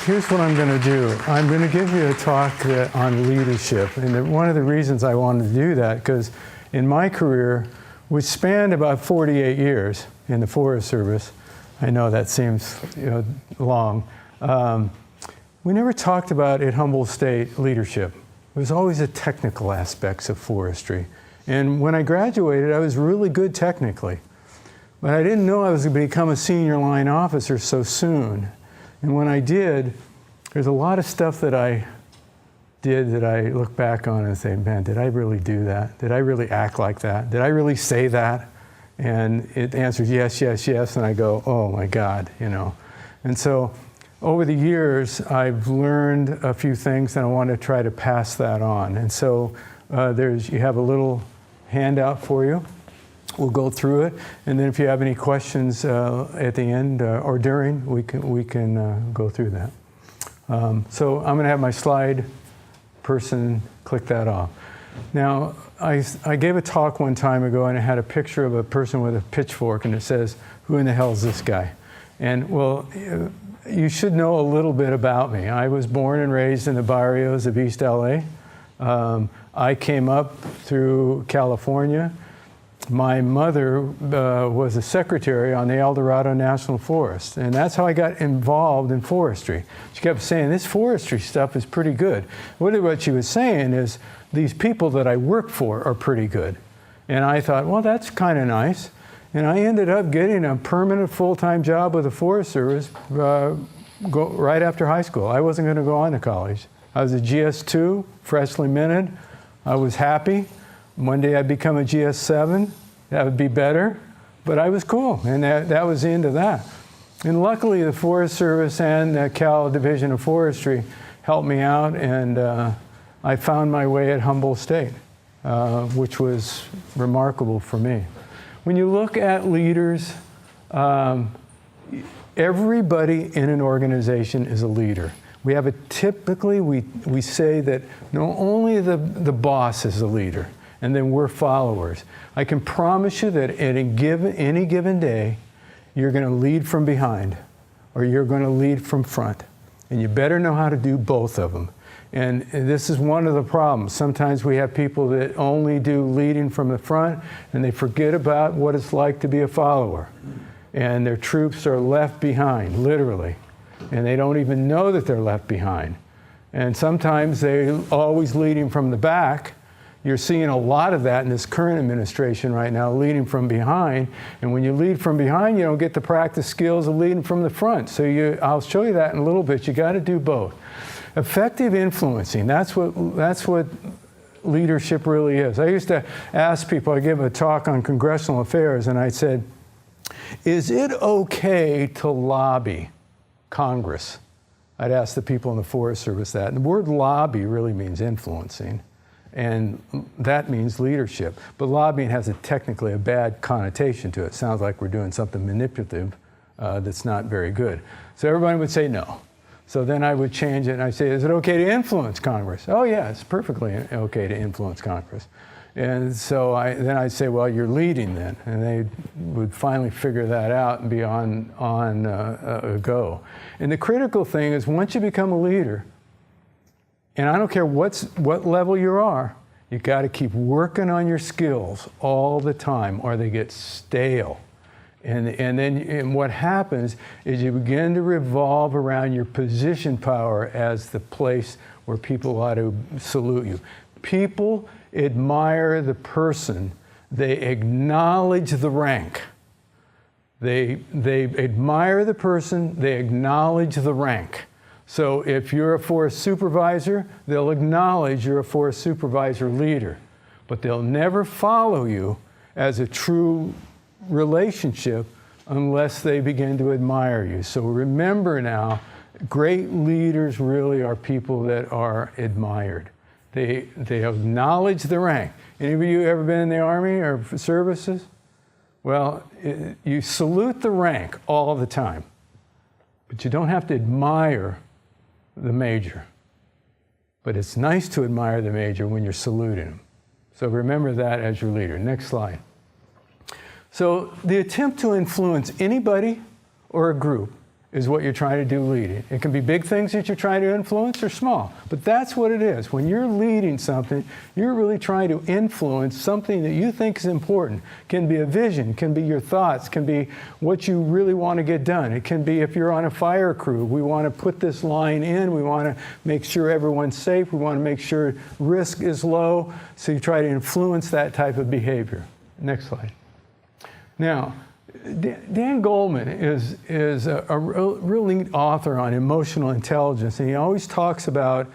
here's what I'm going to do. I'm going to give you a talk on leadership. And one of the reasons I wanted to do that, because in my career, which spanned about 48 years in the Forest Service, I know that seems long, we never talked about at Humboldt State leadership. It was always the technical aspects of forestry. And when I graduated, I was really good technically. But I didn't know I was going to become a senior line officer so soon. And when I did, there's a lot of stuff that I did that I look back on and say, man, did I really do that? Did I really act like that? Did I really say that? And it answers yes, yes, yes. And I go, oh my God, And so over the years, I've learned a few things and I want to try to pass that on. And so you have a little handout for you. We'll go through it, and then if you have any questions at the end or during, we can go through that. So I'm going to have my slide person click that off. Now, I gave a talk one time ago, and it had a picture of a person with a pitchfork, and it says, "Who in the hell is this guy?" And well, you should know a little bit about me. I was born and raised in the barrios of East LA. I came up through California. My mother was a secretary on the El Dorado National Forest, and that's how I got involved in forestry. She kept saying, this forestry stuff is pretty good. What she was saying is, these people that I work for are pretty good. And I thought, well, that's kind of nice. And I ended up getting a permanent full-time job with the Forest Service right after high school. I wasn't going to go on to college. I was a GS2, freshly minted. I was happy. One day I'd become a GS7, that would be better, but I was cool, and that was the end of that. And luckily the Forest Service and the Cal Division of Forestry helped me out, and I found my way at Humboldt State, which was remarkable for me. When you look at leaders, everybody in an organization is a leader. We have typically we say that only the boss is a leader, and then we're followers. I can promise you that at any given day, you're going to lead from behind, or you're going to lead from front. And you better know how to do both of them. And this is one of the problems. Sometimes we have people that only do leading from the front, and they forget about what it's like to be a follower. And their troops are left behind, literally. And they don't even know that they're left behind. And sometimes they're always leading from the back. You're seeing a lot of that in this current administration right now, leading from behind. And when you lead from behind, you don't get the practice skills of leading from the front. So I'll show you that in a little bit. You got to do both. Effective influencing, that's what leadership really is. I used to ask people, I give a talk on congressional affairs, and I said, is it okay to lobby Congress? I'd ask the people in the Forest Service that. And the word lobby really means influencing. And that means leadership. But lobbying has technically a bad connotation to it. It sounds like we're doing something manipulative that's not very good. So everybody would say no. So then I would change it and I'd say, is it okay to influence Congress? Oh yeah, it's perfectly okay to influence Congress. And so then I'd say, well, you're leading then. And they would finally figure that out and be on a go. And the critical thing is, once you become a leader, and I don't care what level you are, you got to keep working on your skills all the time, or they get stale. And then what happens is you begin to revolve around your position power as the place where people ought to salute you. People admire the person. They acknowledge the rank. They admire the person. They acknowledge the rank. So if you're a forest supervisor, they'll acknowledge you're a forest supervisor leader, but they'll never follow you as a true relationship unless they begin to admire you. So remember now, great leaders really are people that are admired. They acknowledge the rank. Any of you ever been in the Army or services? Well, you salute the rank all the time, but you don't have to admire the major. But it's nice to admire the major when you're saluting him. So remember that as your leader. Next slide. So the attempt to influence anybody or a group is what you're trying to do leading. It can be big things that you're trying to influence or small, but that's what it is. When you're leading something, you're really trying to influence something that you think is important. It can be a vision, can be your thoughts, can be what you really want to get done. It can be if you're on a fire crew, we want to put this line in, we want to make sure everyone's safe, we want to make sure risk is low, so you try to influence that type of behavior. Next slide. Now, Dan Goleman is a real neat author on emotional intelligence, and he always talks about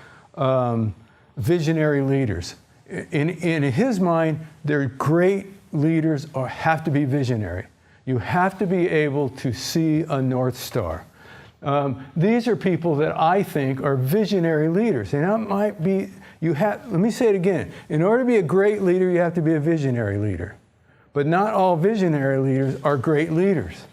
visionary leaders. In his mind, they're great leaders or have to be visionary. You have to be able to see a North Star. These are people that I think are visionary leaders, and that might be, let me say it again. In order to be a great leader, you have to be a visionary leader. But not all visionary leaders are great leaders.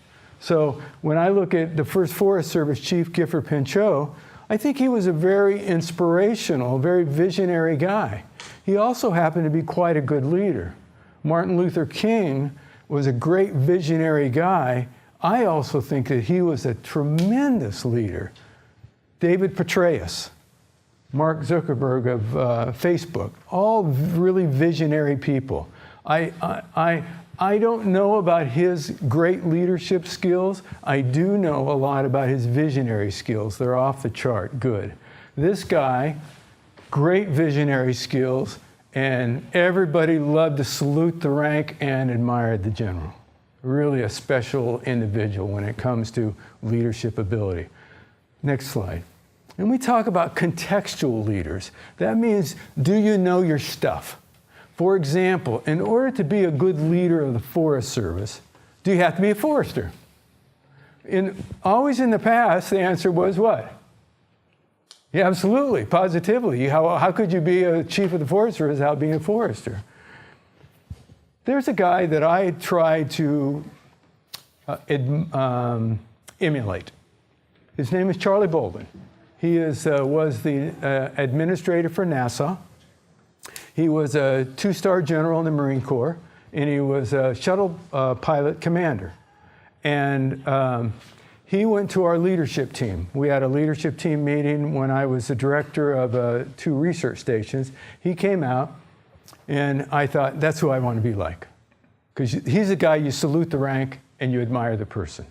So when I look at the first Forest Service Chief, Gifford Pinchot, I think he was a very inspirational, very visionary guy. He also happened to be quite a good leader. Martin Luther King was a great visionary guy. I also think that he was a tremendous leader. David Petraeus, Mark Zuckerberg of Facebook, all really visionary people. I don't know about his great leadership skills. I do know a lot about his visionary skills. They're off the chart good. This guy, great visionary skills, and everybody loved to salute the rank and admired the general. Really a special individual when it comes to leadership ability. Next slide. And we talk about contextual leaders. That means, do you know your stuff? For example, in order to be a good leader of the Forest Service, do you have to be a forester? Always in the past, the answer was what? Yeah, absolutely, positively. How could you be a chief of the Forest Service without being a forester? There's a guy that I try to emulate. His name is Charlie Bolden. He was the administrator for NASA. He was a 2-star general in the Marine Corps, and he was a shuttle pilot commander. And he went to our leadership team. We had a leadership team meeting when I was the director of 2 research stations. He came out, and I thought, that's who I want to be like. Because he's a guy you salute the rank and you admire the person.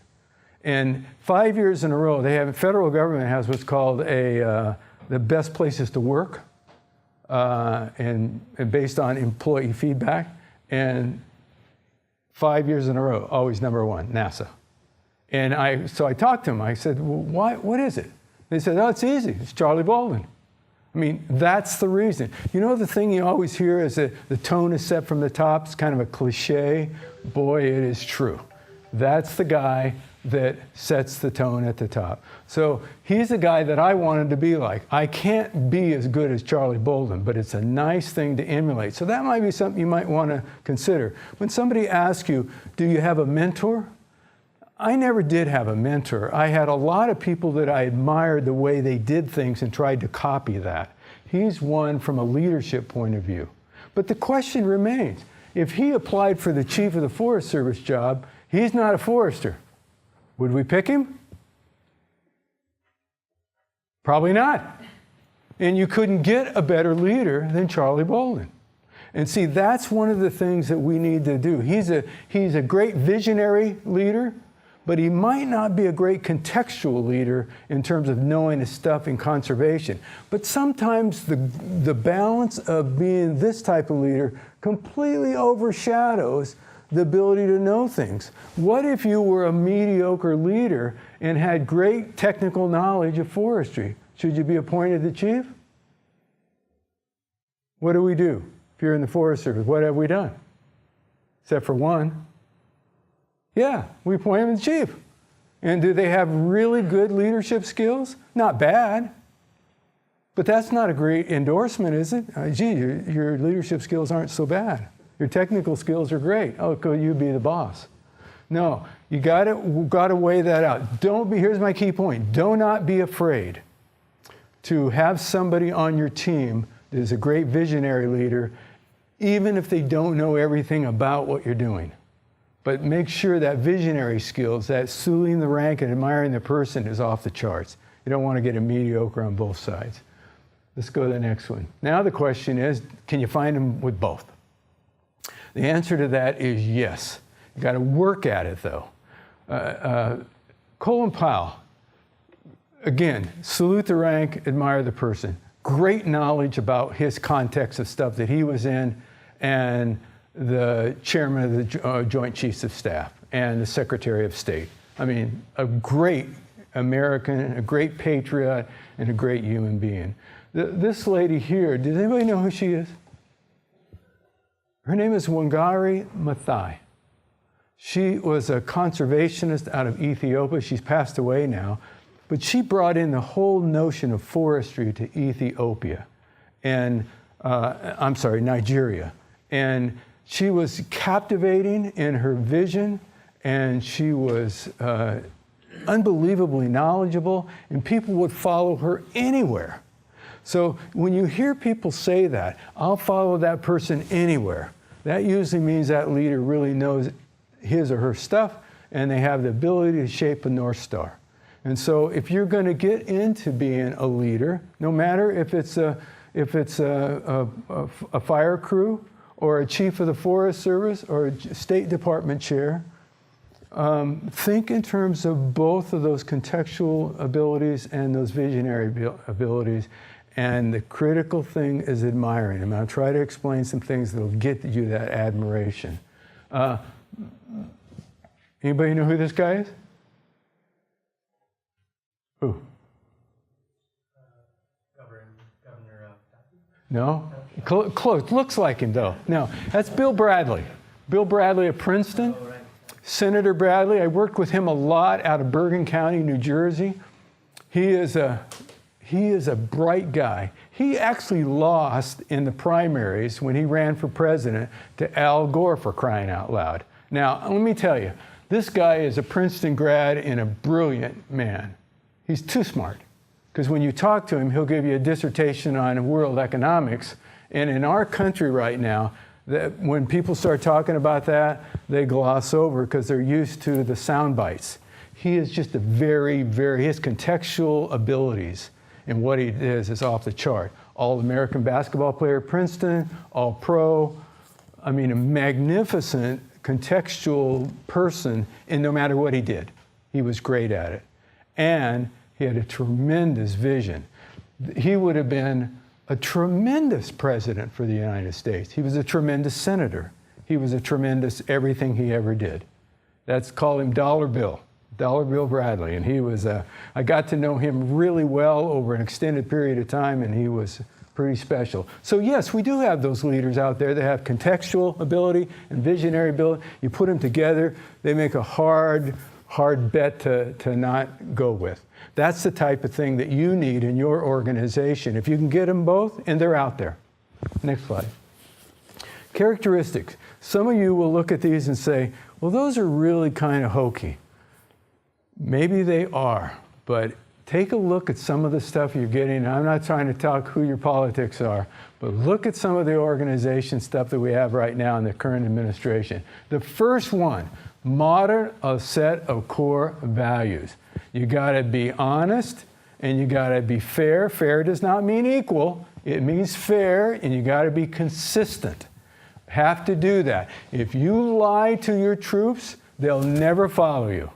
And 5 years in a row, federal government has what's called the best places to work. And based on employee feedback, and 5 years in a row, always #1, NASA. And so I talked to him. I said, well, what is it? They said, oh, it's easy. It's Charlie Bolden. I mean, that's the reason. You know, the thing you always hear is that the tone is set from the top. It's kind of a cliche. Boy, it is true. That's the guy that sets the tone at the top. So he's the guy that I wanted to be like. I can't be as good as Charlie Bolden, but it's a nice thing to emulate. So that might be something you might want to consider. When somebody asks you, do you have a mentor? I never did have a mentor. I had a lot of people that I admired the way they did things and tried to copy that. He's one from a leadership point of view. But the question remains, if he applied for the Chief of the Forest Service job, he's not a forester. Would we pick him? Probably not. And you couldn't get a better leader than Charlie Bolden. And see, that's one of the things that we need to do. He's a great visionary leader, but he might not be a great contextual leader in terms of knowing his stuff in conservation. But sometimes the balance of being this type of leader completely overshadows the ability to know things. What if you were a mediocre leader and had great technical knowledge of forestry? Should you be appointed the chief? What do we do if you're in the Forest Service? What have we done? Except for one. Yeah, we appoint him the chief. And do they have really good leadership skills? Not bad. But that's not a great endorsement, is it? Gee, your leadership skills aren't so bad. Your technical skills are great. Oh, could you be the boss? No, you got to weigh that out. Here's my key point. Do not be afraid to have somebody on your team that is a great visionary leader, even if they don't know everything about what you're doing. but make sure that visionary skills, that saluting the rank and admiring the person is off the charts. You don't want to get a mediocre on both sides. Let's go to the next one. Now the question is, can you find them with both? The answer to that is yes. You got to work at it though. Colin Powell, again, salute the rank, admire the person. Great knowledge about his context of stuff that he was in, and the chairman of the Joint Chiefs of Staff and the Secretary of State. I mean, a great American, a great patriot, and a great human being. This lady here, does anybody know who she is? Her name is Wangari Maathai. She was a conservationist out of Ethiopia. She's passed away now. But she brought in the whole notion of forestry to Ethiopia, and Nigeria. And she was captivating in her vision, and she was unbelievably knowledgeable, and people would follow her anywhere. So when you hear people say that, I'll follow that person anywhere, that usually means that leader really knows his or her stuff, and they have the ability to shape a North Star. And so if you're going to get into being a leader, no matter if it's a fire crew or a chief of the Forest Service or a State Department chair, think in terms of both of those contextual abilities and those visionary abilities. And the critical thing is admiring them. I'll try to explain some things that will get you that admiration. Anybody know who this guy is? Who? Governor No? Close. Looks like him, though. No, that's Bill Bradley. Bill Bradley of Princeton. Oh, right. Senator Bradley. I worked with him a lot out of Bergen County, New Jersey. He is a bright guy. He actually lost in the primaries when he ran for president to Al Gore, for crying out loud. Now, let me tell you, this guy is a Princeton grad and a brilliant man. He's too smart, because when you talk to him, he'll give you a dissertation on world economics. And in our country right now, when people start talking about that, they gloss over because they're used to the sound bites. He is just his contextual abilities and what he is off the chart. All-American basketball player at Princeton, all-pro. I mean, a magnificent contextual person, and no matter what he did, he was great at it. And he had a tremendous vision. He would have been a tremendous president for the United States. He was a tremendous senator. He was a tremendous everything he ever did. That's called him Dollar Bill Bradley. And he was, I got to know him really well over an extended period of time, and he was pretty special. So yes, we do have those leaders out there that have contextual ability and visionary ability. You put them together, they make a hard bet to not go with. That's the type of thing that you need in your organization. If you can get them both, and they're out there. Next slide. Characteristics. Some of you will look at these and say, well, those are really kind of hokey. Maybe they are, but take a look at some of the stuff you're getting. I'm not trying to talk who your politics are, but look at some of the organization stuff that we have right now in the current administration. The first one, model a set of core values. You got to be honest, and you got to be fair. Fair does not mean equal. It means fair, and you got to be consistent. Have to do that. If you lie to your troops, they'll never follow you.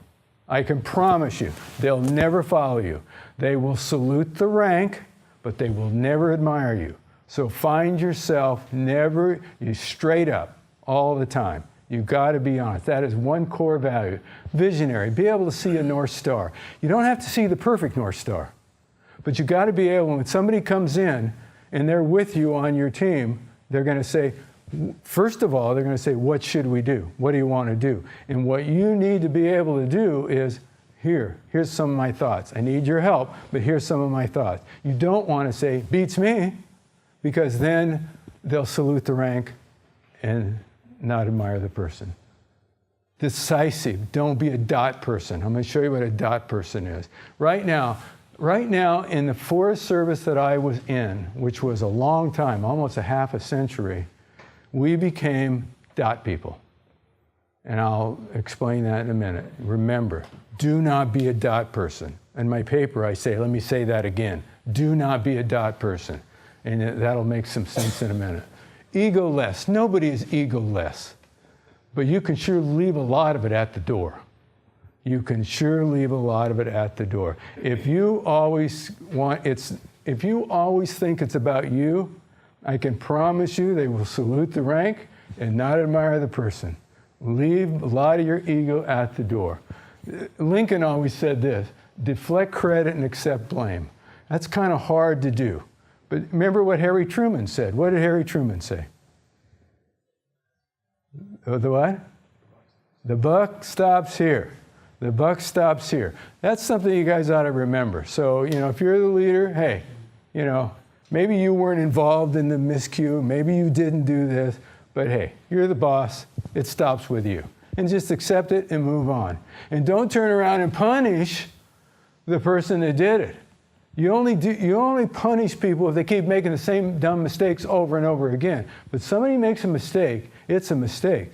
I can promise you, they'll never follow you. They will salute the rank, but they will never admire you. So find yourself you straight up all the time. You've got to be honest. That is one core value. Visionary, be able to see a North Star. You don't have to see the perfect North Star, but you've got to be able, when somebody comes in and they're with you on your team, they're going to say, first of all, they're going to say, what should we do? What do you want to do? And what you need to be able to do is, here's some of my thoughts. I need your help, but here's some of my thoughts. You don't want to say, beats me, because then they'll salute the rank and not admire the person. Decisive. Don't be a dot person. I'm going to show you what a dot person is. Right now in the Forest Service that I was in, which was a long time, almost a half a century, we became dot people. And I'll explain that in a minute. Remember, do not be a dot person. In my paper, I say, let me say that again. Do not be a dot person. And that'll make some sense in a minute. Ego-less. Nobody is ego-less. But you can sure leave a lot of it at the door. You can sure leave a lot of it at the door. If you always think it's about you, I can promise you they will salute the rank and not admire the person. Leave a lot of your ego at the door. Lincoln always said this: deflect credit and accept blame. That's kind of hard to do. But remember what Harry Truman said. What did Harry Truman say? The what? The buck stops here. The buck stops here. That's something you guys ought to remember. So, if you're the leader, hey, maybe you weren't involved in the miscue. Maybe you didn't do this. But hey, you're the boss. It stops with you. And just accept it and move on. And don't turn around and punish the person that did it. You only punish people if they keep making the same dumb mistakes over and over again. But somebody makes a mistake, it's a mistake.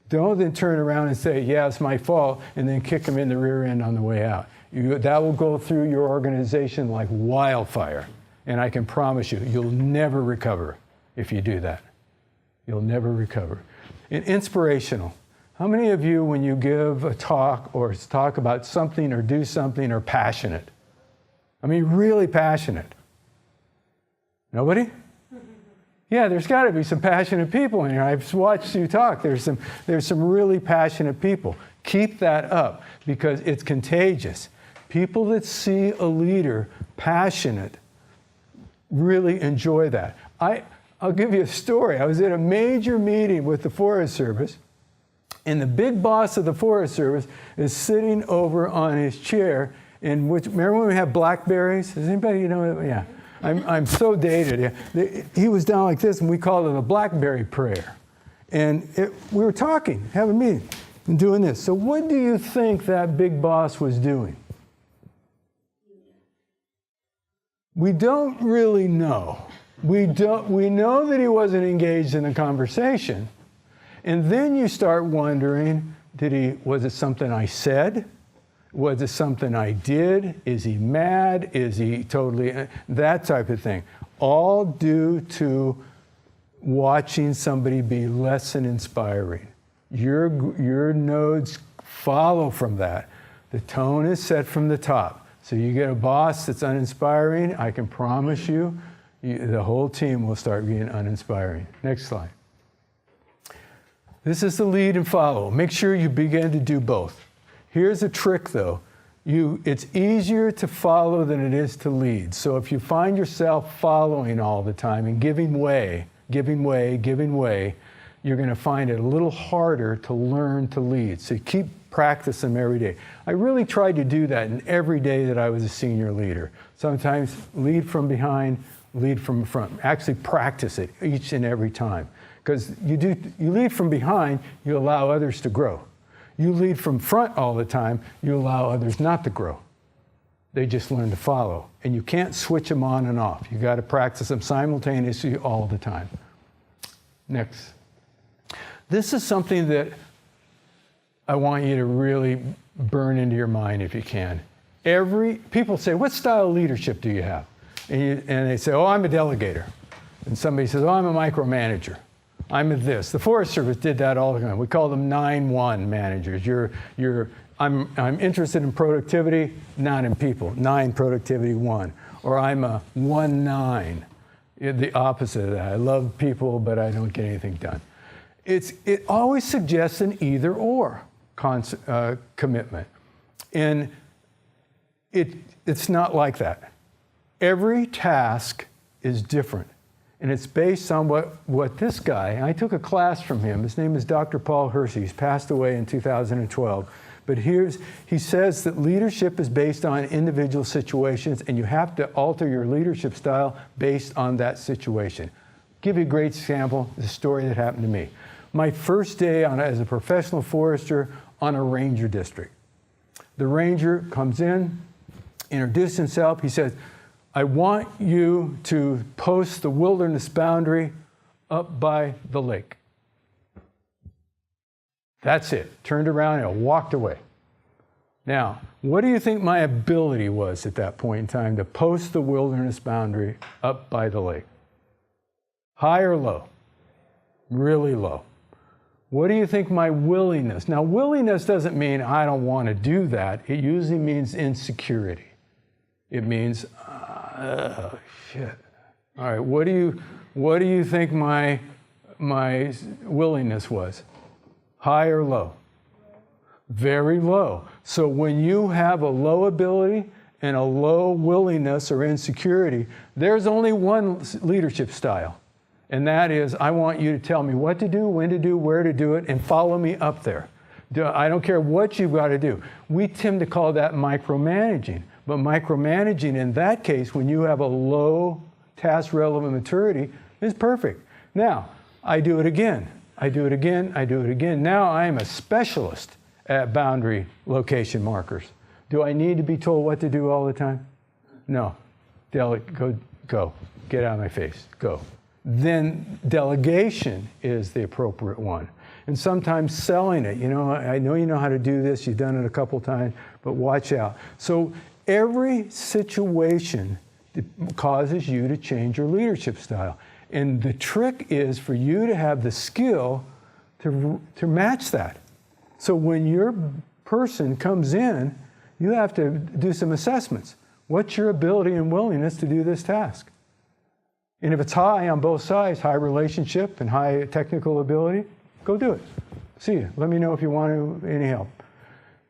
Don't then turn around and say, yeah, it's my fault, and then kick them in the rear end on the way out. That will go through your organization like wildfire. And I can promise you, you'll never recover if you do that. You'll never recover. And inspirational. How many of you, when you give a talk or talk about something or do something, are passionate? I mean, really passionate. Nobody? Yeah, there's got to be some passionate people in here. I've watched you talk. There's some really passionate people. Keep that up because it's contagious. People that see a leader passionate really enjoy that. I'll give you a story. I was at a major meeting with the Forest Service, and the big boss of the Forest Service is sitting over on his chair. Remember when we had BlackBerries? Does anybody know? Yeah. I'm so dated. Yeah. He was down like this, and we called it a BlackBerry prayer. And we were talking, having a meeting, and doing this. So what do you think that big boss was doing? We don't really know. We know that he wasn't engaged in the conversation. And then you start wondering, was it something I said? Was it something I did? Is he mad? Is he totally, that type of thing. All due to watching somebody be less than inspiring. Your nodes follow from that. The tone is set from the top. So you get a boss that's uninspiring, I can promise you, the whole team will start being uninspiring. Next slide. This is the lead and follow. Make sure you begin to do both. Here's a trick though. It's easier to follow than it is to lead. So if you find yourself following all the time and giving way, you're going to find it a little harder to learn to lead. So keep practicing them every day. I really tried to do that in every day that I was a senior leader. Sometimes lead from behind, lead from front. Actually practice it each and every time. Because you lead from behind, you allow others to grow. You lead from front all the time, you allow others not to grow. They just learn to follow. And you can't switch them on and off. You got to practice them simultaneously all the time. Next. This is something that I want you to really burn into your mind if you can. People say, what style of leadership do you have? And they say, oh, I'm a delegator. And somebody says, oh, I'm a micromanager. I'm a this. The Forest Service did that all the time. We call them 9-1 managers. I'm interested in productivity, not in people. 9 productivity, 1. Or I'm a 1-9. The opposite of that. I love people, but I don't get anything done. It always suggests an either or commitment. And it's not like that. Every task is different. And it's based on what this guy, I took a class from him. His name is Dr. Paul Hersey. He's passed away in 2012. But he says that leadership is based on individual situations, and you have to alter your leadership style based on that situation. Give you a great example, the story that happened to me. My first day as a professional forester on a ranger district. The ranger comes in, introduces himself. He says, I want you to post the wilderness boundary up by the lake. That's it. Turned around and walked away. Now, what do you think my ability was at that point in time to post the wilderness boundary up by the lake? High or low? Really low. What do you think my willingness? Now, willingness doesn't mean I don't want to do that. It usually means insecurity. It means, shit. All right, what do you think my willingness was? High or low? Very low. So when you have a low ability and a low willingness or insecurity, there's only one leadership style. And that is, I want you to tell me what to do, when to do, where to do it, and follow me up there. I don't care what you've got to do. We tend to call that micromanaging. But micromanaging in that case, when you have a low task relevant maturity, is perfect. Now, I do it again. I do it again. I do it again. Now I am a specialist at boundary location markers. Do I need to be told what to do all the time? No. Go. Get out of my face. Go. Then delegation is the appropriate one. And sometimes selling it. You know, I know you know how to do this. You've done it a couple times, but watch out. So every situation causes you to change your leadership style. And the trick is for you to have the skill to match that. So when your person comes in, you have to do some assessments. What's your ability and willingness to do this task? And if it's high on both sides, high relationship and high technical ability, go do it. See you. Let me know if you want any help.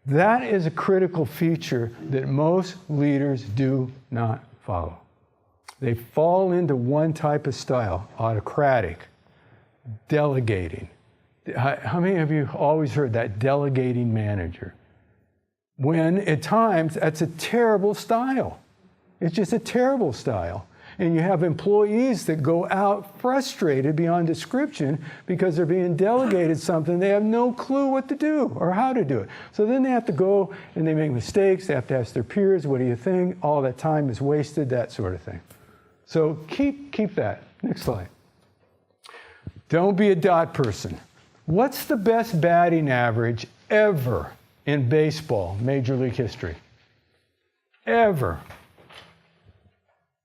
That is a critical feature that most leaders do not follow. They fall into one type of style, autocratic, delegating. How many of you always heard that delegating manager? When at times that's a terrible style. It's just a terrible style. And you have employees that go out frustrated beyond description because they're being delegated something they have no clue what to do or how to do it. So then they have to go and they make mistakes. They have to ask their peers, what do you think? All that time is wasted, that sort of thing. So keep that. Next slide. Don't be a dot person. What's the best batting average ever in baseball, Major League history? Ever.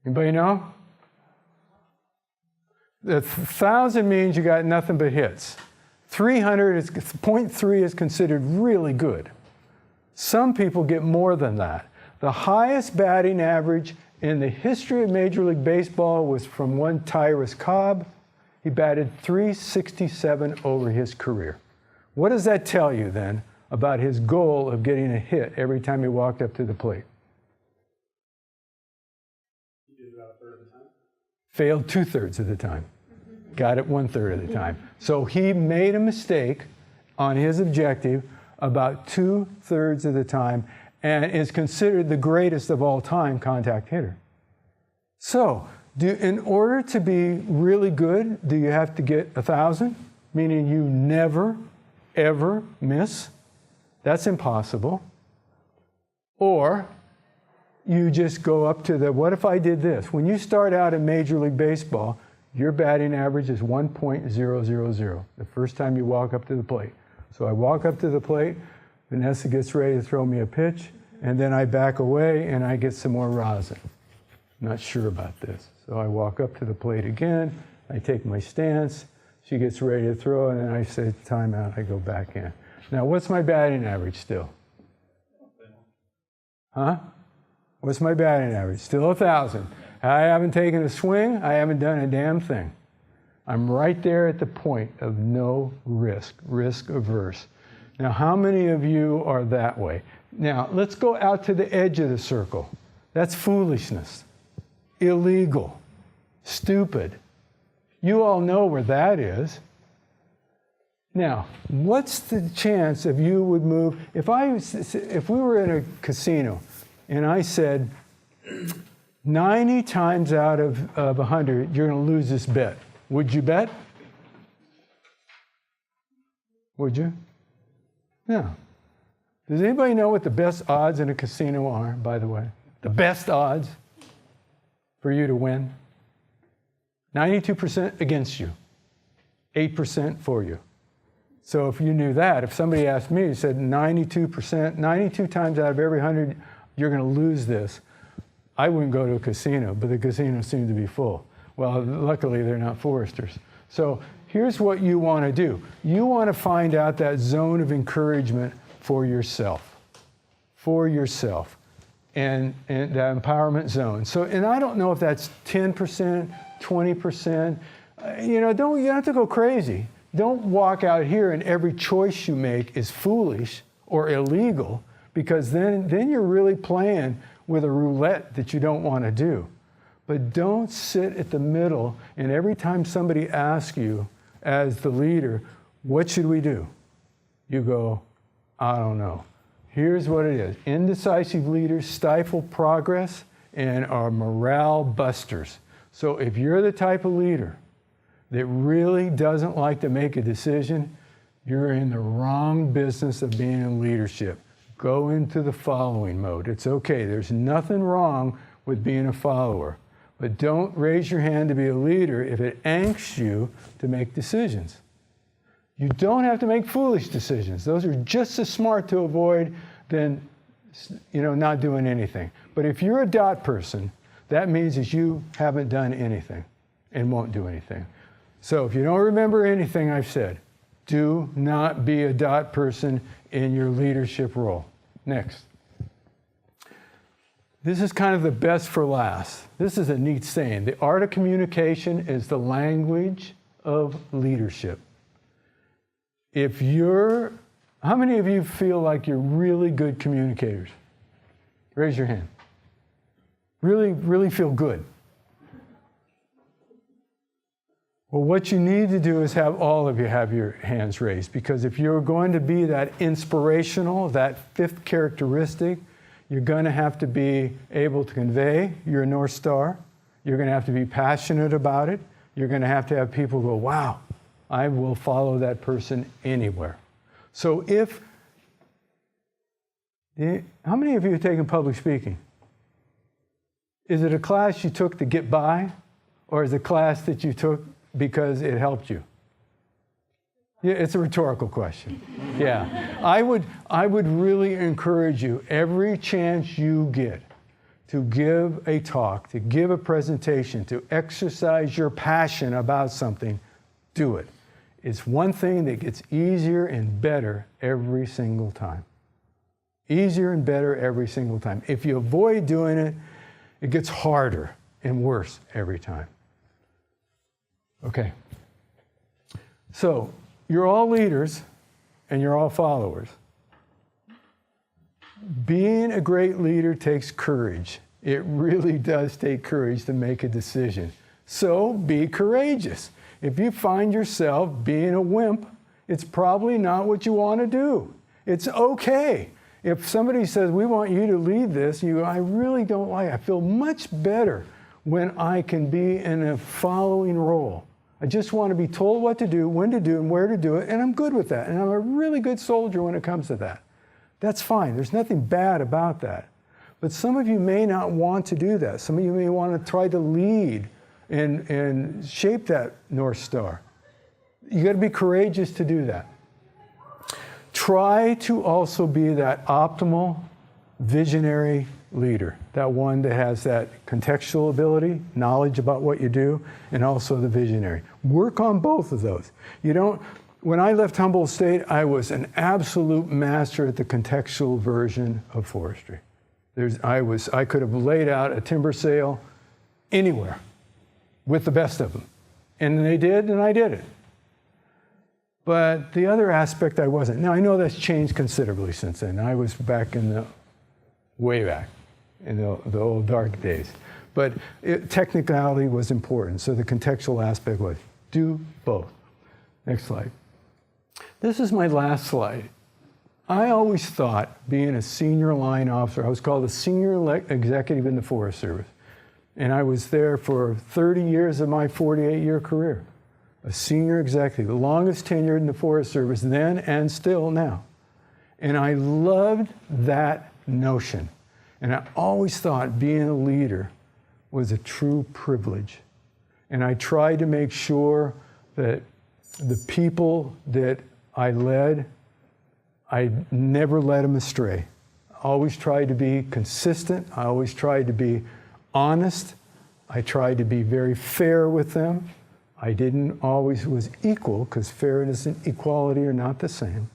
Anybody know? The 1,000 means you got nothing but hits. 300 is, 0.3 is considered really good. Some people get more than that. The highest batting average in the history of Major League Baseball was from one Tyrus Cobb. He batted .367 over his career. What does that tell you then about his goal of getting a hit every time he walked up to the plate? Failed 2/3 of the time. Got it 1/3 of the time. So he made a mistake on his objective about 2/3 of the time and is considered the greatest of all time contact hitter. So in order to be really good, do you have to get 1,000? Meaning you never, ever miss? That's impossible. Or you just go up to the, what if I did this? When you start out in Major League Baseball, your batting average is 1.000, the first time you walk up to the plate. So I walk up to the plate, Vanessa gets ready to throw me a pitch, and then I back away and I get some more rosin. Not sure about this. So I walk up to the plate again, I take my stance, she gets ready to throw, and then I say timeout, I go back in. Now what's my batting average still? Huh? What's my batting average? Still 1,000. I haven't taken a swing. I haven't done a damn thing. I'm right there at the point of no risk, risk averse. Now, how many of you are that way? Now, let's go out to the edge of the circle. That's foolishness, illegal, stupid. You all know where that is. Now, what's the chance of you would move? If we were in a casino, and I said, 90 times out of 100, you're going to lose this bet. Would you bet? Would you? No. Does anybody know what the best odds in a casino are, by the way? The best odds for you to win? 92% against you, 8% for you. So if you knew that, if somebody asked me, said 92%, 92 times out of every 100, you're going to lose this, I wouldn't go to a casino, but the casinos seem to be full. Well, luckily they're not foresters. So here's what you want to do. You want to find out that zone of encouragement for yourself. And that empowerment zone. So, and I don't know if that's 10%, 20%. You don't have to go crazy. Don't walk out here and every choice you make is foolish or illegal, because then you're really playing with a roulette that you don't want to do. But don't sit at the middle, and every time somebody asks you as the leader, what should we do? You go, I don't know. Here's what it is. Indecisive leaders stifle progress and are morale busters. So if you're the type of leader that really doesn't like to make a decision, you're in the wrong business of being in leadership. Go into the following mode. It's okay. There's nothing wrong with being a follower. But don't raise your hand to be a leader if it angsts you to make decisions. You don't have to make foolish decisions. Those are just as smart to avoid than not doing anything. But if you're a dot person, that means that you haven't done anything and won't do anything. So if you don't remember anything I've said, do not be a dot person in your leadership role. Next. This is kind of the best for last. This is a neat saying. The art of communication is the language of leadership. How many of you feel like you're really good communicators? Raise your hand. Really, really feel good. Well, what you need to do is have all of you have your hands raised, because if you're going to be that inspirational, that fifth characteristic, you're going to have to be able to convey your North Star. You're going to have to be passionate about it. You're going to have people go, wow, I will follow that person anywhere. So how many of you have taken public speaking? Is it a class you took to get by, or is it a class that you took because it helped you? Yeah, it's a rhetorical question. Yeah. I would really encourage you, every chance you get, to give a talk, to give a presentation, to exercise your passion about something, do it. It's one thing that gets easier and better every single time. Easier and better every single time. If you avoid doing it, it gets harder and worse every time. Okay. So, you're all leaders and you're all followers. Being a great leader takes courage. It really does take courage to make a decision. So be courageous. If you find yourself being a wimp, it's probably not what you want to do. It's okay. If somebody says, we want you to lead this, I really don't like it. I feel much better when I can be in a following role. I just want to be told what to do, when to do, and where to do it, and I'm good with that. And I'm a really good soldier when it comes to that. That's fine. There's nothing bad about that. But some of you may not want to do that. Some of you may want to try to lead and shape that North Star. You got to be courageous to do that. Try to also be that optimal, visionary leader, that one that has that contextual ability, knowledge about what you do, and also the visionary. Work on both of those. When I left Humboldt State, I was an absolute master at the contextual version of forestry. I could have laid out a timber sale anywhere with the best of them. And they did, and I did it. But the other aspect I wasn't. Now, I know that's changed considerably since then. I was way back in the old dark days. But technicality was important, so the contextual aspect was do both. Next slide. This is my last slide. I always thought, being a senior line officer, I was called a senior executive in the Forest Service. And I was there for 30 years of my 48-year career. A senior executive, the longest tenured in the Forest Service then and still now. And I loved that notion. And I always thought being a leader was a true privilege. And I tried to make sure that the people that I never led them astray. I always tried to be consistent. I always tried to be honest. I tried to be very fair with them. I didn't always was equal, because fairness and equality are not the same.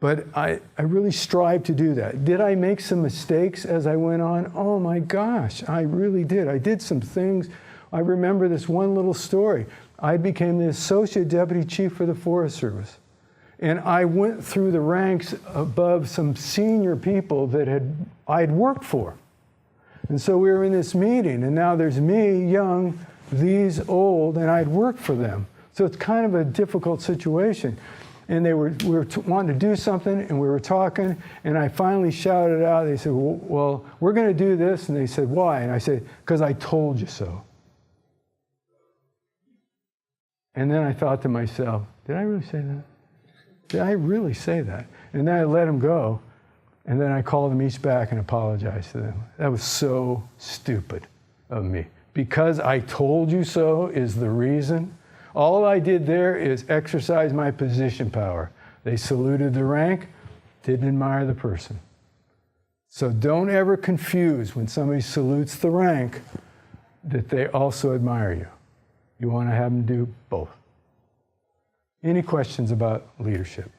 But I really strived to do that. Did I make some mistakes as I went on? Oh my gosh, I really did. I did some things. I remember this one little story. I became the Associate Deputy Chief for the Forest Service. And I went through the ranks above some senior people that I'd worked for. And so we were in this meeting, and now there's me, young, these old, and I'd worked for them. So it's kind of a difficult situation. And we were wanting to do something, and we were talking, and I finally shouted out. They said, well, we're going to do this. And they said, why? And I said, because I told you so. And then I thought to myself, did I really say that? Did I really say that? And then I let them go, and then I called them each back and apologized to them. That was so stupid of me. Because I told you so is the reason. All I did there is exercise my position power. They saluted the rank, didn't admire the person. So don't ever confuse when somebody salutes the rank that they also admire you. You want to have them do both. Any questions about leadership?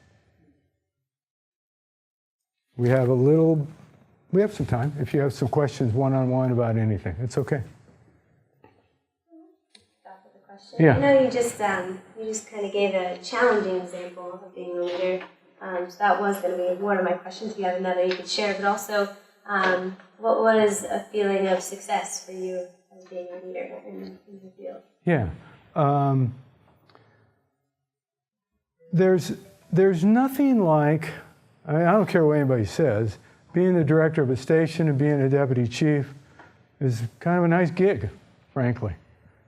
We have some time. If you have some questions one-on-one about anything, it's okay. Yeah. I know you just kind of gave a challenging example of being a leader. So that was going to be one of my questions. If you have another you could share, but also what was a feeling of success for you as being a leader in the field? Yeah. There's nothing like, I don't care what anybody says, being the director of a station and being a deputy chief is kind of a nice gig, frankly.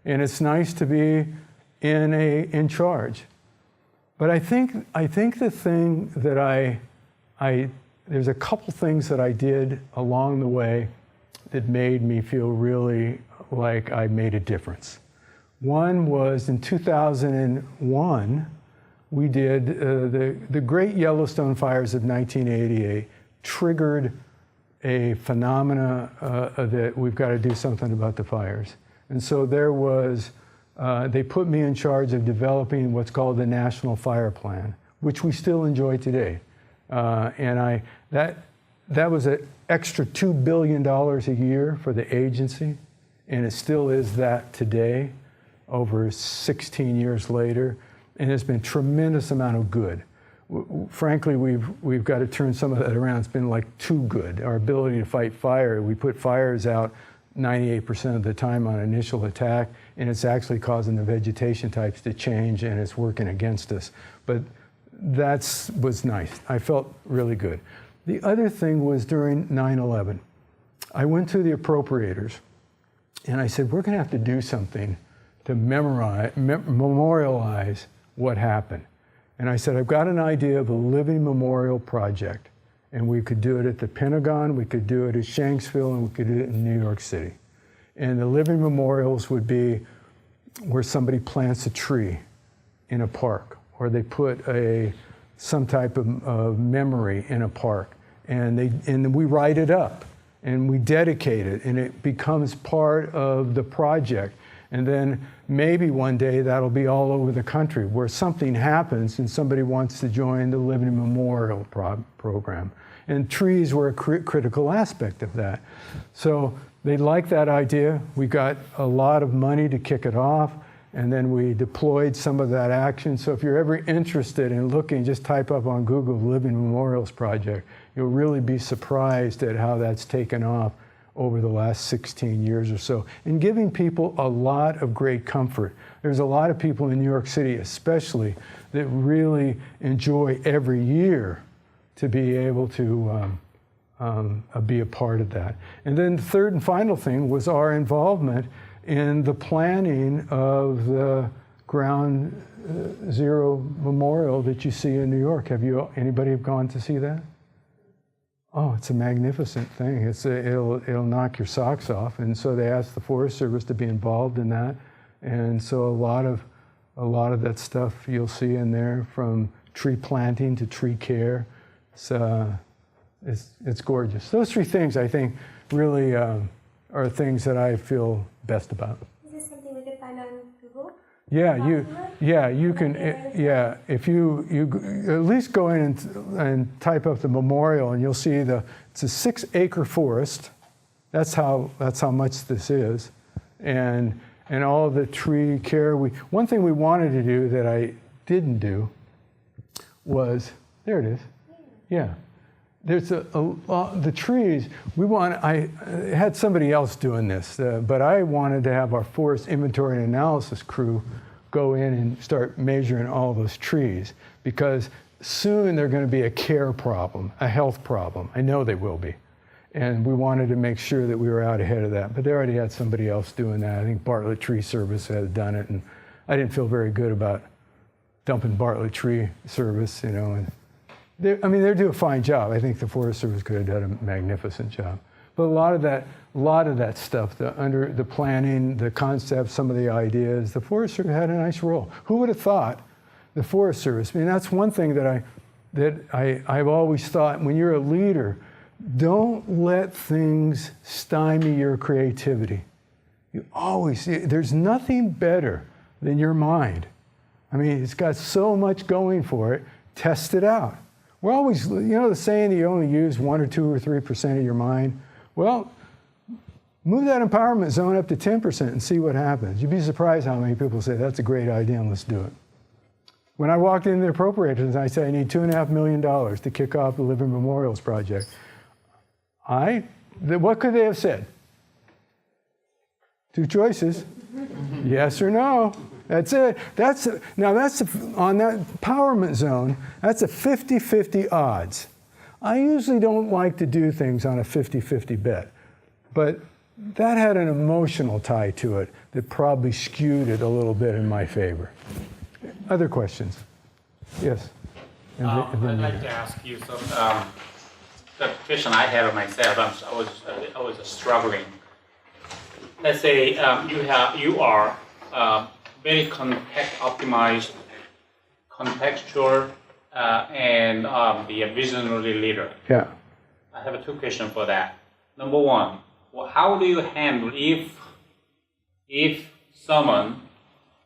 And it's nice to be in charge. But I think the thing that there's a couple things that I did along the way that made me feel really like I made a difference. One was in 2001, we did the Great Yellowstone Fires of 1988 triggered a phenomena that we've got to do something about the fires. And so there was, they put me in charge of developing what's called the National Fire Plan, which we still enjoy today. And that was an extra $2 billion a year for the agency, and it still is that today, over 16 years later. And there's been a tremendous amount of good. Frankly, we've got to turn some of that around. It's been like too good. Our ability to fight fire, we put fires out 98% of the time on initial attack, and it's actually causing the vegetation types to change, and it's working against us. But that was nice. I felt really good. The other thing was during 9/11. I went to the appropriators, and I said, we're going to have to do something to memorialize what happened. And I said, I've got an idea of a living memorial project. And we could do it at the Pentagon, we could do it at Shanksville, and we could do it in New York City. And the living memorials would be where somebody plants a tree in a park, or they put some type of memory in a park, and we write it up, and we dedicate it, and it becomes part of the project. And then maybe one day that'll be all over the country where something happens and somebody wants to join the Living Memorial program. And trees were a critical aspect of that. So they liked that idea. We got a lot of money to kick it off, and then we deployed some of that action. So if you're ever interested in looking, just type up on Google Living Memorials Project. You'll really be surprised at how that's taken off over the last 16 years or so, and giving people a lot of great comfort. There's a lot of people in New York City especially that really enjoy every year to be able to be a part of that. And then the third and final thing was our involvement in the planning of the Ground Zero Memorial that you see in New York. Anybody have gone to see that? Oh, it's a magnificent thing. It'll knock your socks off. And so they asked the Forest Service to be involved in that. And so a lot of that stuff you'll see in there, from tree planting to tree care. It's gorgeous. Those three things, I think, really are things that I feel best about. Is this something we could find on Google? You can, if you at least go in and type up the memorial, and you'll see it's a 6-acre forest. That's how much this is, and all the tree care. One thing we wanted to do that I didn't do was, there it is. Yeah. There's the trees. I had somebody else doing this, but I wanted to have our forest inventory and analysis crew go in and start measuring all those trees, because soon they're going to be a care problem, a health problem. I know they will be. And we wanted to make sure that we were out ahead of that. But they already had somebody else doing that. I think Bartlett Tree Service had done it, and I didn't feel very good about dumping Bartlett Tree Service, and they do a fine job. I think the Forest Service could have done a magnificent job. But a lot of that stuff, the planning, the concepts, some of the ideas, the Forest Service had a nice role. Who would have thought the Forest Service? I mean, that's one thing that I've always thought. When you're a leader, don't let things stymie your creativity. There's nothing better than your mind. I mean, it's got so much going for it. Test it out. We're always, the saying that you only use 1 or 2 or 3% of your mind. Well, move that empowerment zone up to 10% and see what happens. You'd be surprised how many people say, that's a great idea and let's do it. When I walked into the appropriations, I said, I need $2.5 million to kick off the Living Memorials Project. What could they have said? 2 choices, yes or no. That's it. On that empowerment zone, that's a 50-50 odds. I usually don't like to do things on a 50-50 bet, but that had an emotional tie to it that probably skewed it a little bit in my favor. Other questions? Yes. I'd like to ask you some. The question I have myself, I was struggling. Let's say you are very optimized, contextual, and the visionary leader. Yeah. I have 2 questions for that. Number 1, how do you handle if someone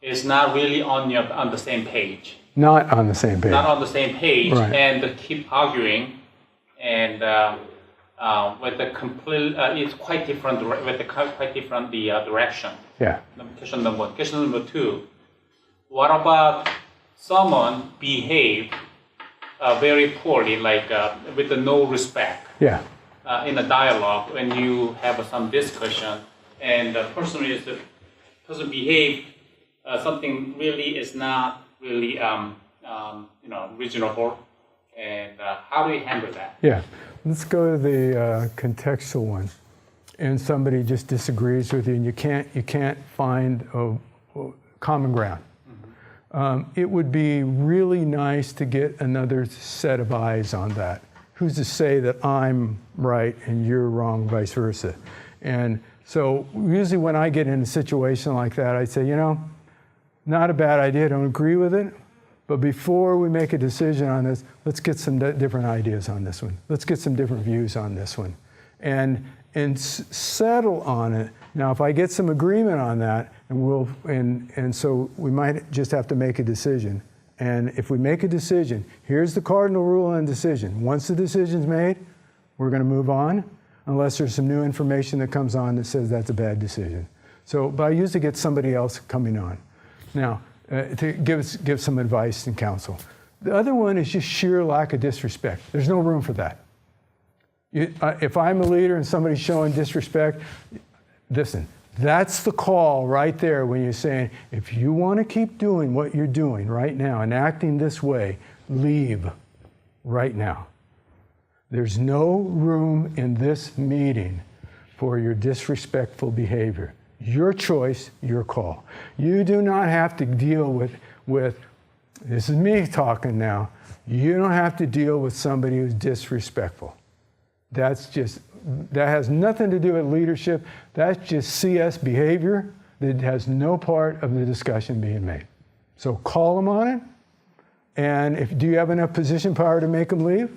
is not really on the same page? Not on the same page. Not on the same page, right. And keep arguing, and with the complete, it's quite different with the quite different direction. Yeah. Question number 1. Question number 2. What about someone behave very poorly, like with no respect? Yeah. In a dialogue, when you have some discussion, and the person behave something really is not really reasonable, and how do you handle that? Yeah. Let's go to the contextual one. And somebody just disagrees with you, and you can't find a common ground. Mm-hmm. It would be really nice to get another set of eyes on that. Who's to say that I'm right and you're wrong, vice versa? And so usually when I get in a situation like that, I say, not a bad idea, don't agree with it, but before we make a decision on this, let's get some different ideas on this one. Let's get some different views on this one. And settle on it. Now, if I get some agreement on that, and so we might just have to make a decision. And if we make a decision, here's the cardinal rule on decision. Once the decision's made, we're going to move on, unless there's some new information that comes on that says that's a bad decision. But I usually get somebody else coming on. Now, to give some advice and counsel. The other one is just sheer lack of disrespect. There's no room for that. If I'm a leader and somebody's showing disrespect, listen, that's the call right there when you're saying, if you want to keep doing what you're doing right now and acting this way, leave right now. There's no room in this meeting for your disrespectful behavior. Your choice, your call. You do not have to deal with this is me talking now, you don't have to deal with somebody who's disrespectful. That has nothing to do with leadership. That's just CS behavior that has no part of the discussion being made. So call them on it, And do you have enough position power to make them leave?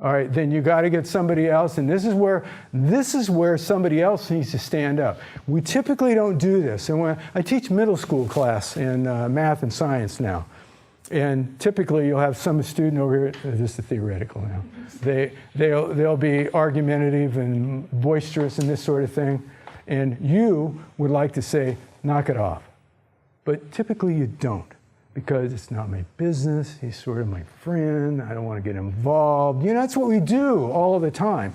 All right, then you got to get somebody else, and this is where somebody else needs to stand up. We typically don't do this, and when I teach middle school class in math and science now, and typically you'll have some student over here. This is theoretical now. They'll be argumentative and boisterous and this sort of thing, and you would like to say, knock it off, but typically you don't. Because it's not my business, he's sort of my friend, I don't want to get involved. You know, that's what we do all the time.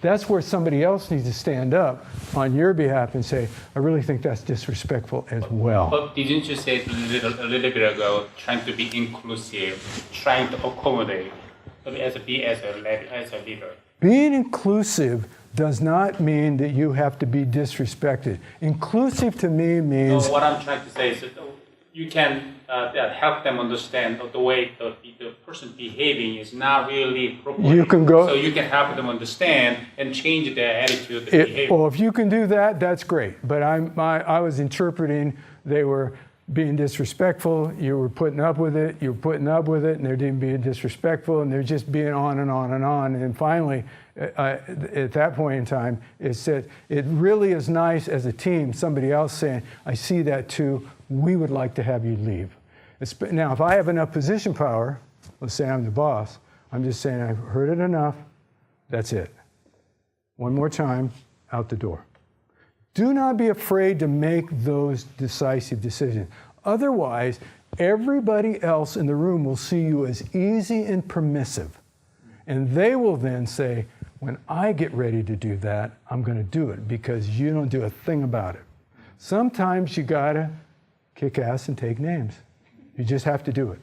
That's where somebody else needs to stand up on your behalf and say, I really think that's disrespectful as well. But didn't you say a little bit ago, trying to be inclusive, trying to accommodate, as a leader? Being inclusive does not mean that you have to be disrespected. Inclusive to me means... So what I'm trying to say is that you can help them understand the way the person behaving is not really appropriate. You can go, so you can help them understand and change their attitude and behavior. Well, if you can do that, that's great. But I was interpreting they were being disrespectful, you were putting up with it, you were putting up with it, and they're being disrespectful, and they're just being on and on and on. And finally, at that point in time, it said, it really is nice as a team, somebody else saying, I see that too, we would like to have you leave. Now, if I have enough position power, let's say I'm the boss, I'm just saying, I've heard it enough, that's it. One more time, out the door. Do not be afraid to make those decisive decisions. Otherwise, everybody else in the room will see you as easy and permissive. And they will then say, when I get ready to do that, I'm going to do it because you don't do a thing about it. Sometimes you got to kick ass and take names. You just have to do it.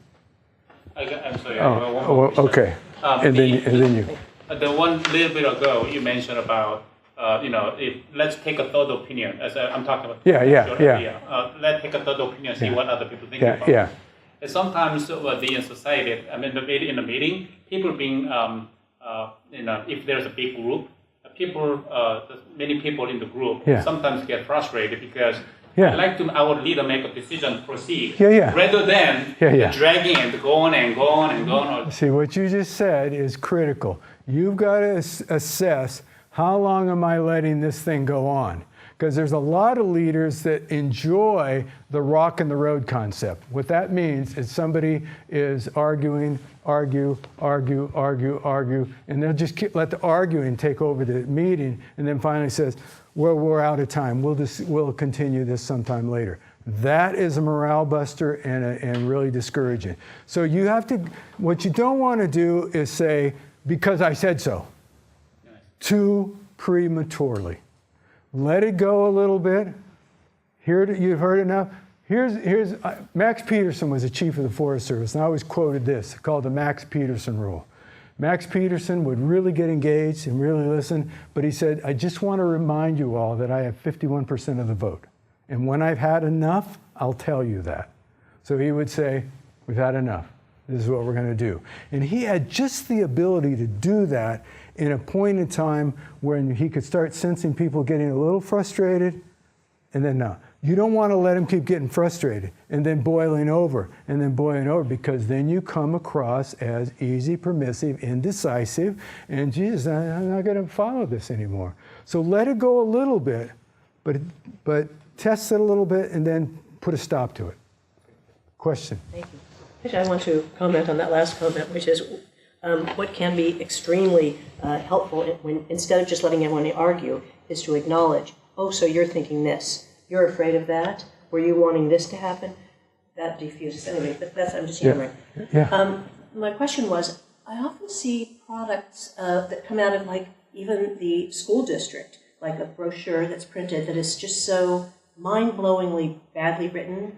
I'm sorry. Okay. And then you. The one little bit ago, you mentioned about, let's take a third opinion. As I'm talking about. Yeah. Let's take a third opinion, see what other people think about. Yeah. And sometimes in society, in the meeting, people being, if there's a big group, many people in the group sometimes get frustrated because I like our leader make a decision, proceed, rather than dragging and go on and go on and go on. See, what you just said is critical. You've got to assess, how long am I letting this thing go on? Because there's a lot of leaders that enjoy the rock and the road concept. What that means is somebody is arguing, argue, and they'll just let the arguing take over the meeting, and then finally says, well, we're out of time. We'll continue this sometime later. That is a morale buster and really discouraging. So you have to, what you don't want to do is say, because I said so, too prematurely. Let it go a little bit. You've heard enough. Here's Max Peterson was the chief of the Forest Service, and I always quoted this, called the Max Peterson rule. Max Peterson would really get engaged and really listen, but he said, I just want to remind you all that I have 51% of the vote. And when I've had enough, I'll tell you that. So he would say, we've had enough. This is what we're going to do. And he had just the ability to do that in a point in time when he could start sensing people getting a little frustrated, and then no. You don't want to let them keep getting frustrated and then boiling over, because then you come across as easy, permissive, indecisive, and Jesus, I'm not going to follow this anymore. So let it go a little bit, but test it a little bit and then put a stop to it. Question? Thank you. Actually, I want to comment on that last comment, which is what can be extremely helpful when, instead of just letting everyone argue, is to acknowledge, oh, so you're thinking this. You're afraid of that? Were you wanting this to happen? That diffuses. Anyway, but that's, I'm just humoring. My question was, I often see products that come out of even the school district, like a brochure that's printed that is just so mind-blowingly badly written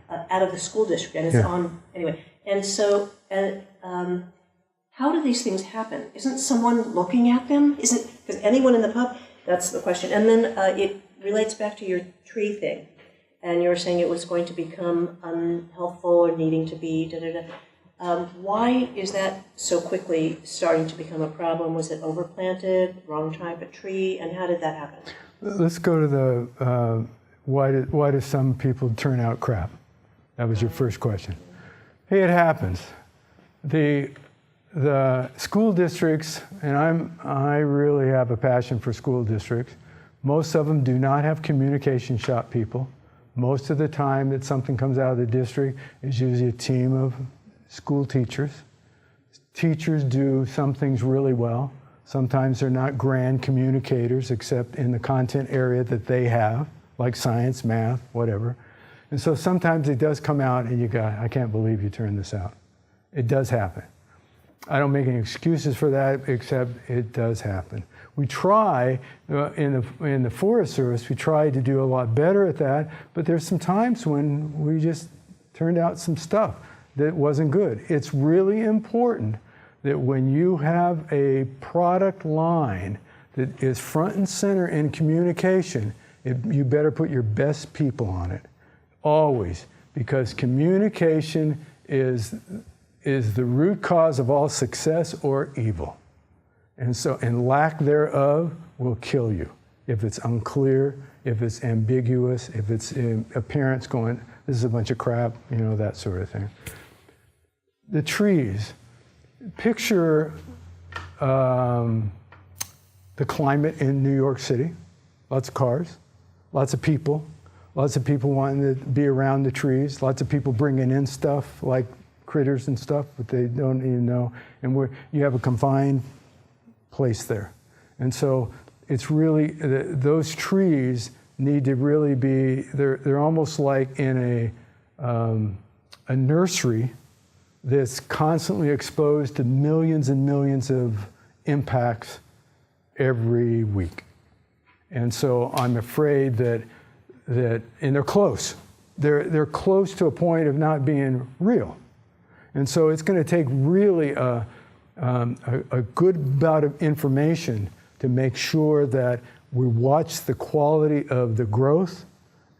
out of the school district, and it's on, anyway. And so, how do these things happen? Isn't someone looking at them? Because anyone in the pub? That's the question. And then it relates back to your tree thing, and you were saying it was going to become unhelpful or needing to be why is that so quickly starting to become a problem? Was it overplanted, wrong type of tree, and how did that happen? Let's go to the why do some people turn out crap? That was your first question. Hey, it happens. The school districts, and I really have a passion for school districts. Most of them do not have communication shop people. Most of the time that something comes out of the district is usually a team of school teachers. Teachers do some things really well. Sometimes they're not grand communicators except in the content area that they have, like science, math, whatever. And so sometimes it does come out and you go, I can't believe you turned this out. It does happen. I don't make any excuses for that, except it does happen. We try, in the Forest Service, we try to do a lot better at that, but there's some times when we just turned out some stuff that wasn't good. It's really important that when you have a product line that is front and center in communication, you better put your best people on it, always, because communication is the root cause of all success or evil. And lack thereof will kill you. If it's unclear, if it's ambiguous, if it's appearance going, this is a bunch of crap, that sort of thing. The trees. Picture the climate in New York City. Lots of cars, lots of people wanting to be around the trees, lots of people bringing in stuff like critters and stuff, but they don't even know. And you have a confined place there. And so it's really, those trees need to really be, they're almost like in a nursery that's constantly exposed to millions and millions of impacts every week. And so I'm afraid that and they're close. They're close to a point of not being real. And so it's going to take really a good bout of information to make sure that we watch the quality of the growth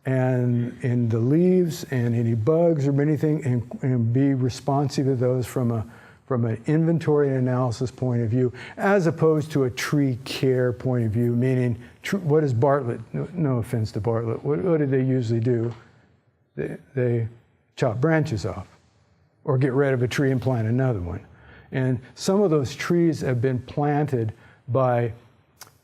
and in the leaves and any bugs or anything, and be responsive to those from an inventory and analysis point of view, as opposed to a tree care point of view, meaning what is Bartlett? No offense to Bartlett. What do they usually do? They chop branches off or get rid of a tree and plant another one. And some of those trees have been planted by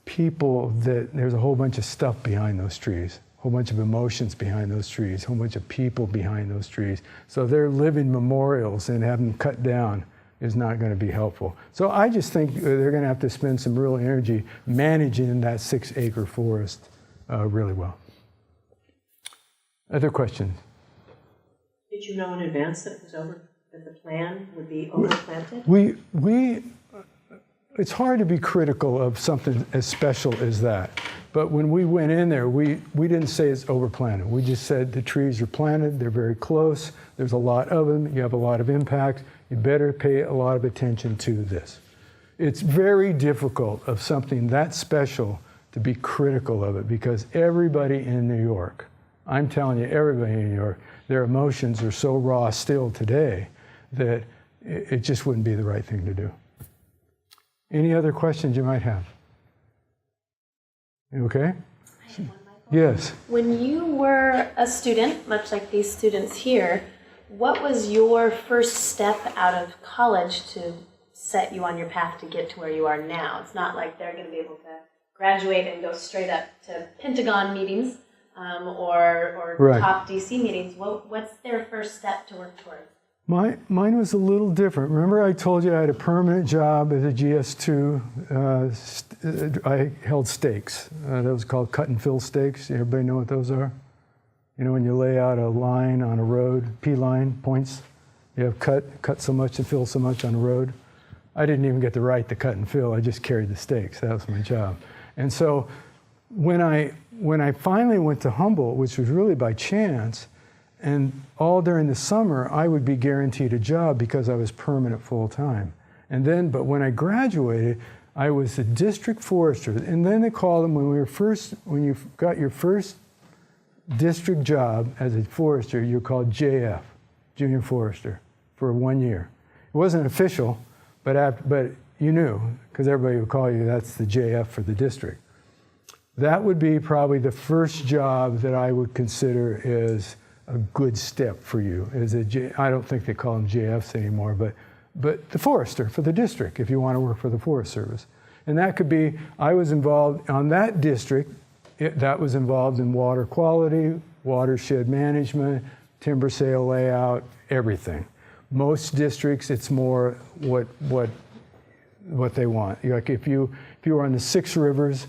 people that there's a whole bunch of stuff behind those trees, a whole bunch of emotions behind those trees, a whole bunch of people behind those trees. So they're living memorials, and having them cut down is not going to be helpful. So I just think they're going to have to spend some real energy managing that 6-acre forest really well. Other questions? Did you know in advance that it was that the plan would be overplanted? It's hard to be critical of something as special as that. But when we went in there, we didn't say it's overplanted. We just said the trees are planted, they're very close, there's a lot of them, you have a lot of impact, you better pay a lot of attention to this. It's very difficult of something that special to be critical of it, because everybody in New York, I'm telling you, everybody in New York, their emotions are so raw still today that it just wouldn't be the right thing to do. Any other questions you might have? You okay? I have one, Michael. Yes. When you were a student, much like these students here, what was your first step out of college to set you on your path to get to where you are now? It's not like they're going to be able to graduate and go straight up to Pentagon meetings or right. top DC meetings. What's their first step to work towards? Mine was a little different. Remember I told you I had a permanent job as a GS2. I held stakes. That was called cut and fill stakes. Everybody know what those are? You know, when you lay out a line on a road, P-line points, you have cut so much and fill so much on the road. I didn't even get the right to cut and fill. I just carried the stakes. That was my job. And so when I finally went to Humboldt, which was really by chance, and all during the summer, I would be guaranteed a job because I was permanent full-time. But when I graduated, I was the district forester. And then they called them when you got your first district job as a forester, you're called JF, junior forester, for 1 year. It wasn't official, but you knew, because everybody would call you, that's the JF for the district. That would be probably the first job that I would consider is a good step for you. I don't think they call them JFs anymore, but the forester for the district, if you want to work for the Forest Service. And that could be, I was involved on that district, that was involved in water quality, watershed management, timber sale layout, everything. Most districts, it's more what they want. Like if you were on the 6 rivers,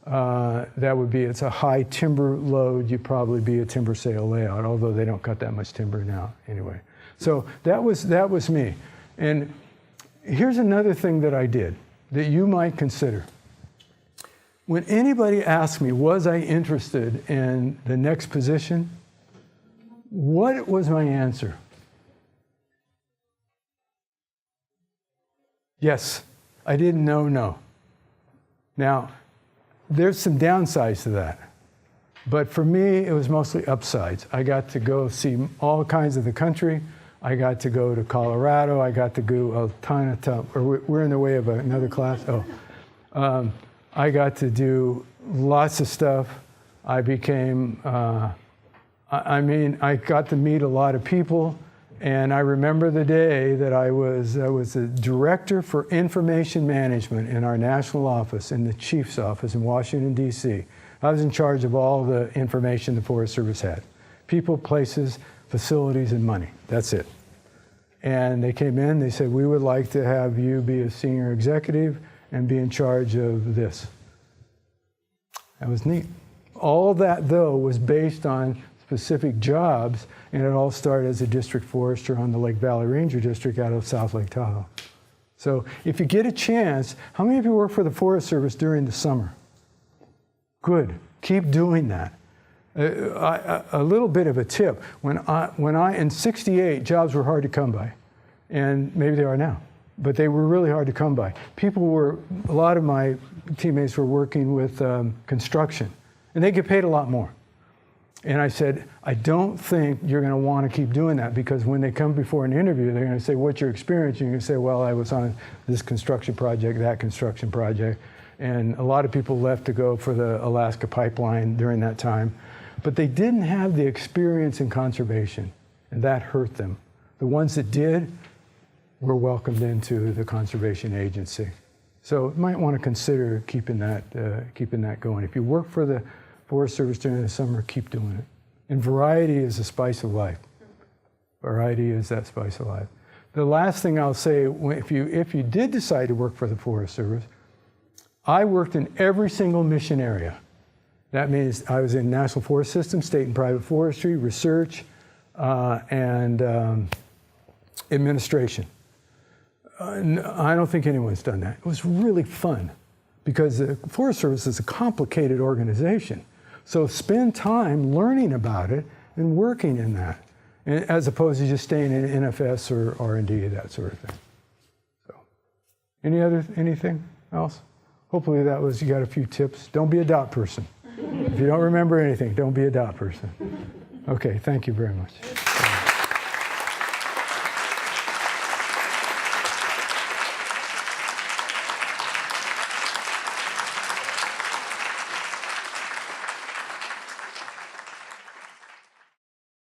that would be, it's a high timber load, you'd probably be a timber sale layout, although they don't cut that much timber now anyway. So that was me. And here's another thing that I did that you might consider. When anybody asks me, was I interested in the next position? What was my answer? Yes, I didn't know, no. Now, there's some downsides to that. But for me, it was mostly upsides. I got to go see all kinds of the country. I got to go to Colorado. I got to go a ton of time. We're in the way of another class. I got to do lots of stuff. I became, I got to meet a lot of people. And I remember the day that I was the director for information management in our national office, in the chief's office in Washington, D.C. I was in charge of all the information the Forest Service had. People, places, facilities, and money. That's it. And they came in, they said, we would like to have you be a senior executive and be in charge of this. That was neat. All that, though, was based on specific jobs, and it all started as a district forester on the Lake Valley Ranger District out of South Lake Tahoe. So if you get a chance, how many of you work for the Forest Service during the summer? Good. Keep doing that. A little bit of a tip. When I in '68, jobs were hard to come by, and maybe they are now, but they were really hard to come by. A lot of my teammates were working with construction, and they get paid a lot more. And I said, I don't think you're going to want to keep doing that, because when they come before an interview, they're going to say, what's your experience? And you're going to say, well, I was on this construction project, that construction project. And a lot of people left to go for the Alaska pipeline during that time. But they didn't have the experience in conservation, and that hurt them. The ones that did were welcomed into the conservation agency. So you might want to consider keeping that going. If you work for the Forest Service during the summer, keep doing it. And variety is the spice of life. Variety is that spice of life. The last thing I'll say, if you did decide to work for the Forest Service, I worked in every single mission area. That means I was in National Forest System, state and private forestry, research, and administration. I don't think anyone's done that. It was really fun, because the Forest Service is a complicated organization. So spend time learning about it and working in that, as opposed to just staying in NFS or R&D, that sort of thing. So, anything else? Hopefully you got a few tips. Don't be a dot person. If you don't remember anything, don't be a dot person. Okay, thank you very much.